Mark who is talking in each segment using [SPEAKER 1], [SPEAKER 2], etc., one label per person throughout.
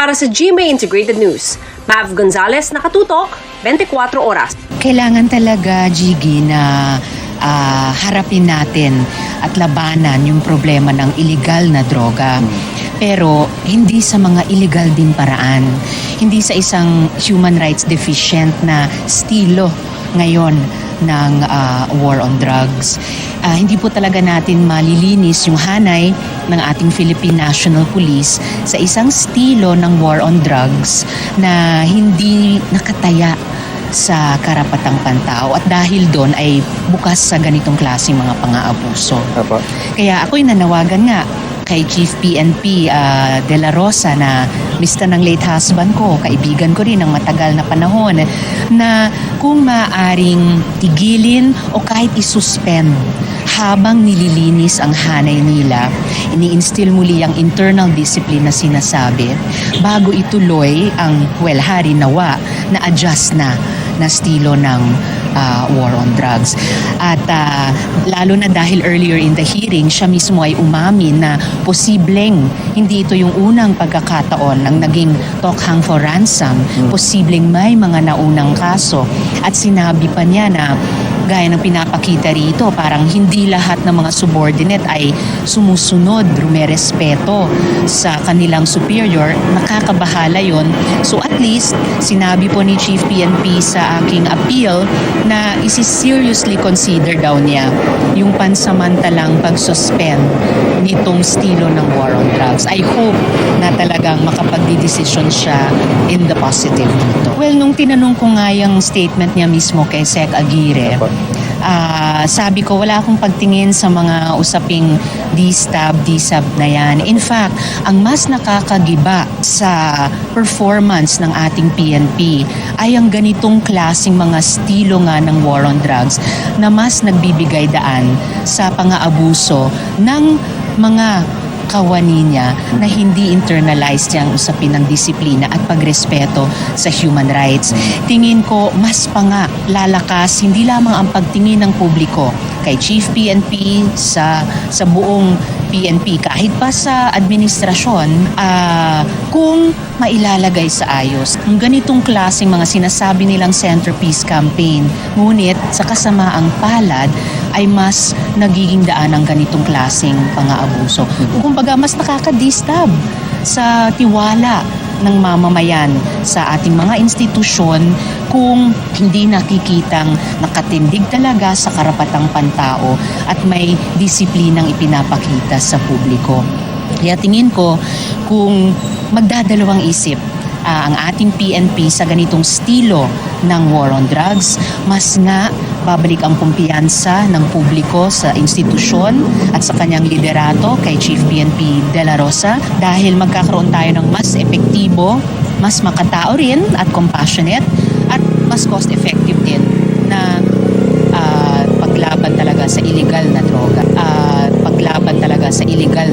[SPEAKER 1] Para sa GMA Integrated News, Mav Gonzalez, nakatutok, 24 oras.
[SPEAKER 2] Kailangan talaga, Jiggy, na harapin natin at labanan yung problema ng illegal na droga. Pero hindi sa mga illegal din paraan. Hindi sa isang human rights deficient na estilo ngayon ng war on drugs. Hindi po talaga natin malilinis yung hanay ng ating Philippine National Police sa isang estilo ng war on drugs na hindi nakataya sa karapatang pantao at dahil doon ay bukas sa ganitong klaseng mga pang-aabuso. Kaya ako'y nanawagan nga kay Chief PNP De La Rosa na mista ng late husband ko, kaibigan ko rin ng matagal na panahon, na kung maaring tigilin o kahit isuspend habang nililinis ang hanay nila, ini-instill muli ang internal discipline na sinasabi bago ituloy ang hari nawa na adjust na estilo ng war on drugs. At lalo na dahil earlier in the hearing, siya mismo ay umamin na posibleng hindi ito yung unang pagkakataon ng naging tokhang for ransom. Posibleng may mga naunang kaso. At sinabi pa niya na gaya ng pinapakita rito, parang hindi lahat ng mga subordinate ay sumusunod, rumerespeto sa kanilang superior. Nakakabahala yon. So at least, sinabi po ni Chief PNP sa aking appeal na isi-seriously consider daw niya yung pansamantalang pag-suspend nitong estilo ng war on drugs. I hope na talagang makapagdidesisyon siya in the positive dito. Well, nung tinanong ko nga yung statement niya mismo kay Sec Aguirre, sabi ko wala akong pagtingin sa mga usaping DSAB na yan. In fact, ang mas nakakagiba sa performance ng ating PNP ay ang ganitong klaseng mga estilo nga ng war on drugs na mas nagbibigay daan sa pang-aabuso ng mga kawani niya na hindi internalized yung usapin ng disiplina at pagrespeto sa human rights. Tingin ko mas pa nga lalakas hindi lamang ang pagtingin ng publiko kay Chief PNP sa buong PNP kahit pa sa administrasyon kung mailalagay sa ayos ang ganitong klaseng mga sinasabi nilang centerpiece campaign, ngunit sa kasamaang palad ay mas nagiging daan ng ganitong klaseng pang-aabuso. Kumbaga mas nakaka-disturb sa tiwala ng mamamayan sa ating mga institusyon kung hindi nakikitang nakatindig talaga sa karapatang pantao at may disiplinang ipinapakita sa publiko. Kaya tingin ko kung magdadalawang isip ang ating PNP sa ganitong estilo ng war on drugs, mas nga babalik ang kumpiyansa ng publiko sa institusyon at sa kanyang liderato kay Chief PNP De La Rosa dahil magkakaroon tayo ng mas epektibo, mas makatao rin at compassionate at mas cost-effective din na paglaban talaga sa illegal na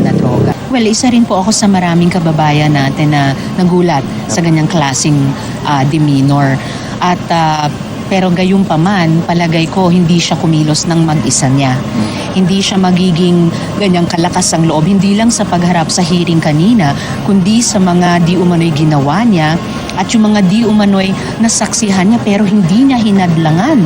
[SPEAKER 2] droga. Well, isa rin po ako sa maraming kababayan natin na nagulat sa ganyang klaseng demeanor. At pero gayunpaman, palagay ko hindi siya kumilos ng mag-isa niya. Hindi siya magiging ganyang kalakas ang loob, hindi lang sa pagharap sa hearing kanina, kundi sa mga di umano'y ginawa niya at yung mga di umano'y nasaksihan niya pero hindi niya hinadlangan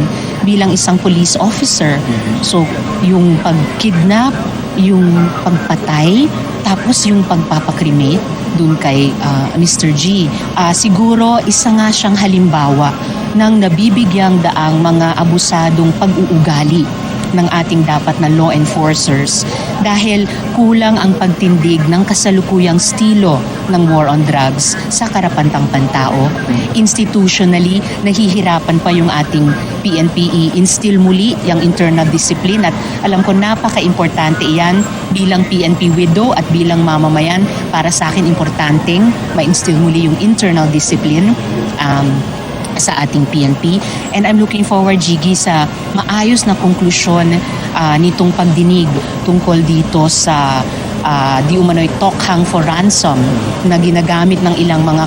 [SPEAKER 2] bilang isang police officer. So, yung pag-kidnap, yung pagpatay, tapos yung pagpapakrimate dun kay Mr. G. Siguro isa nga siyang halimbawa ng nabibigyang daang mga abusadong pag-uugali ng ating dapat na law enforcers dahil kulang ang pagtindig ng kasalukuyang estilo ng war on drugs sa karapatang pantao. Institutionally, nahihirapan pa yung ating PNP instill muli yung internal discipline at alam ko napaka-importante iyan bilang PNP widow at bilang mamamayan. Para sa akin importanteng ma-instill muli yung internal discipline sa ating PNP. And I'm looking forward, Jiggy, sa maayos na konklusyon nitong pagdinig tungkol dito sa di umano'y tokhang for ransom na ginagamit ng ilang mga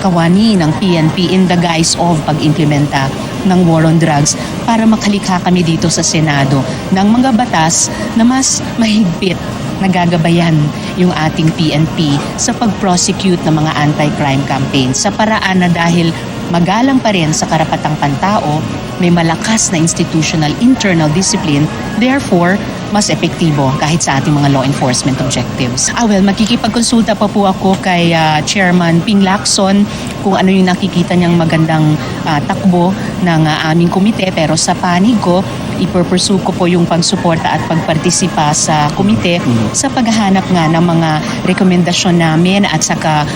[SPEAKER 2] kawani ng PNP in the guise of pag-implementa ng war on drugs para makalikha kami dito sa Senado ng mga batas na mas mahigpit na nagagabayan yung ating PNP sa pag-prosecute ng mga anti-crime campaigns sa paraan na dahil magalang pa rin sa karapatang pantao, may malakas na institutional internal discipline, therefore, mas epektibo kahit sa ating mga law enforcement objectives. Makikipagkonsulta pa po ako kay Chairman Ping Lacson kung ano yung nakikita niyang magandang takbo ng aming komite, pero sa panig ko, ipupursue ko po yung pagsuporta at pagpartisipa sa komite sa paghahanap nga ng mga rekomendasyon namin at saka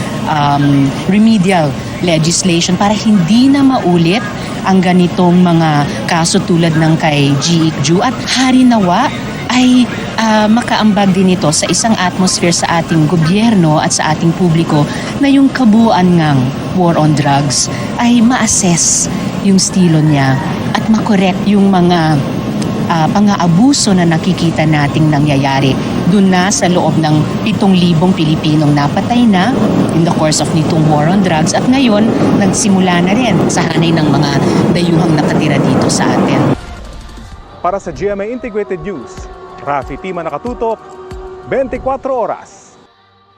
[SPEAKER 2] remedial legislation para hindi na maulit ang ganitong mga kaso tulad ng kay G. Ikju at harinawa ay makaambag din ito sa isang atmosphere sa ating gobyerno at sa ating publiko na yung kabuuan ngang war on drugs ay ma-assess yung estilo niya at makorek yung mga pang-aabuso na nakikita nating nangyayari dun na sa loob ng 7,000 Pilipinong napatay na in the course of nitong war on drugs at ngayon nagsimula na rin sa hanay ng mga dayuhang nakatira dito sa atin.
[SPEAKER 3] Para sa GMA Integrated News, Rafi Tima nakatutok, 24 oras.